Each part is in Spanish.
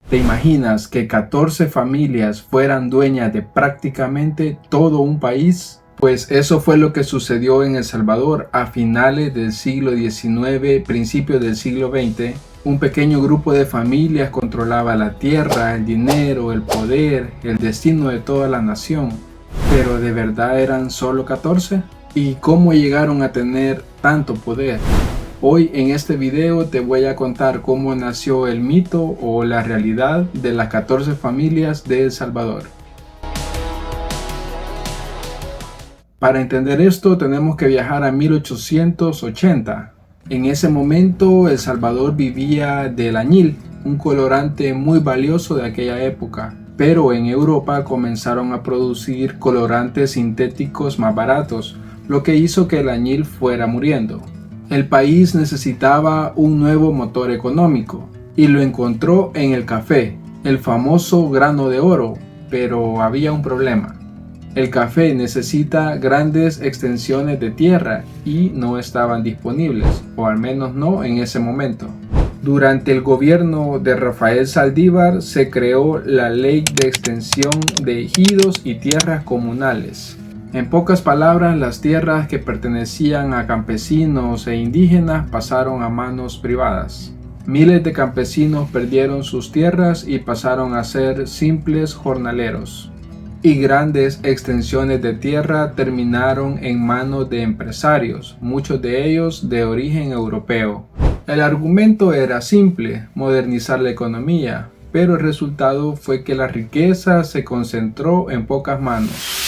¿Te imaginas que 14 familias fueran dueñas de prácticamente todo un país? Pues eso fue lo que sucedió en El Salvador a finales del siglo XIX, principios del siglo XX. Un pequeño grupo de familias controlaba la tierra, el dinero, el poder, el destino de toda la nación. ¿Pero de verdad eran solo 14? ¿Y cómo llegaron a tener tanto poder? Hoy en este video te voy a contar cómo nació el mito o la realidad de las 14 familias de El Salvador. Para entender esto tenemos que viajar a 1880. En ese momento El Salvador vivía del añil, un colorante muy valioso de aquella época. Pero en Europa comenzaron a producir colorantes sintéticos más baratos, lo que hizo que el añil fuera muriendo. El país necesitaba un nuevo motor económico y lo encontró en el café, el famoso grano de oro, pero había un problema. El café necesita grandes extensiones de tierra y no estaban disponibles, o al menos no en ese momento. Durante el gobierno de Rafael Saldívar se creó la Ley de Extensión de Ejidos y Tierras Comunales. En pocas palabras, las tierras que pertenecían a campesinos e indígenas pasaron a manos privadas. Miles de campesinos perdieron sus tierras y pasaron a ser simples jornaleros. Y grandes extensiones de tierra terminaron en manos de empresarios, muchos de ellos de origen europeo. El argumento era simple: modernizar la economía, pero el resultado fue que la riqueza se concentró en pocas manos.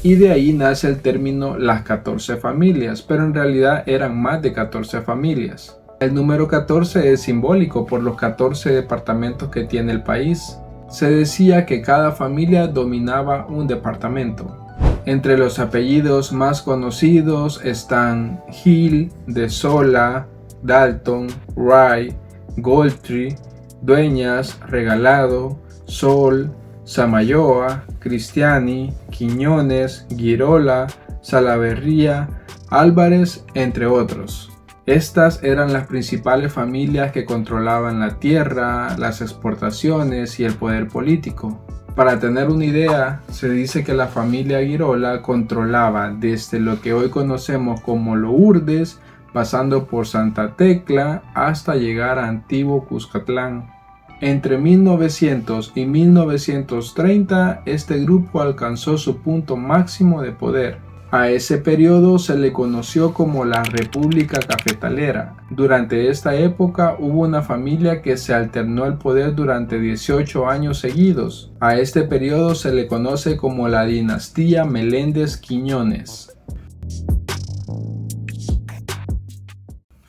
Y de ahí nace el término las 14 familias, pero en realidad eran más de 14 familias. El número 14 es simbólico por los 14 departamentos que tiene el país. Se decía que cada familia dominaba un departamento. Entre los apellidos más conocidos están Gil, De Sola, Dalton, Wright, Goltry, Dueñas, Regalado, Sol, Samayoa, Cristiani, Quiñones, Girola, Salaverría, Álvarez, entre otros. Estas eran las principales familias que controlaban la tierra, las exportaciones y el poder político. Para tener una idea, se dice que la familia Girola controlaba desde lo que hoy conocemos como Lourdes, pasando por Santa Tecla hasta llegar a Antiguo Cuscatlán. Entre 1900 y 1930, este grupo alcanzó su punto máximo de poder. A ese periodo se le conoció como la República Cafetalera. Durante esta época hubo una familia que se alternó el poder durante 18 años seguidos. A este periodo se le conoce como la dinastía Meléndez Quiñones.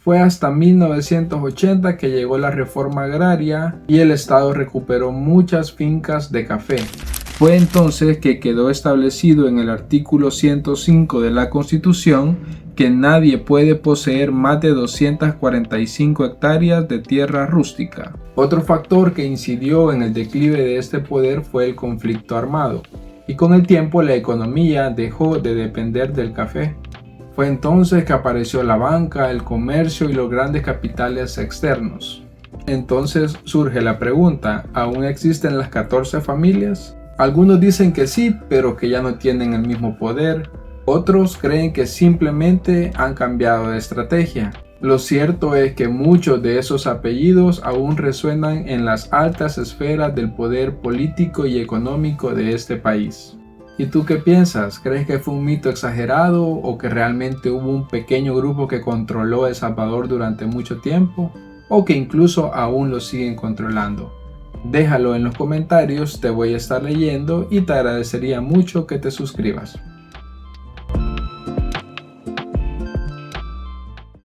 Fue hasta 1980 que llegó la reforma agraria y el Estado recuperó muchas fincas de café. Fue entonces que quedó establecido en el artículo 105 de la Constitución que nadie puede poseer más de 245 hectáreas de tierra rústica. Otro factor que incidió en el declive de este poder fue el conflicto armado, y con el tiempo la economía dejó de depender del café. Fue entonces que apareció la banca, el comercio y los grandes capitales externos. Entonces surge la pregunta: ¿aún existen las 14 familias? Algunos dicen que sí, pero que ya no tienen el mismo poder. Otros creen que simplemente han cambiado de estrategia. Lo cierto es que muchos de esos apellidos aún resuenan en las altas esferas del poder político y económico de este país. ¿Y tú qué piensas? ¿Crees que fue un mito exagerado o que realmente hubo un pequeño grupo que controló El Salvador durante mucho tiempo? ¿O que incluso aún lo siguen controlando? Déjalo en los comentarios, te voy a estar leyendo y te agradecería mucho que te suscribas.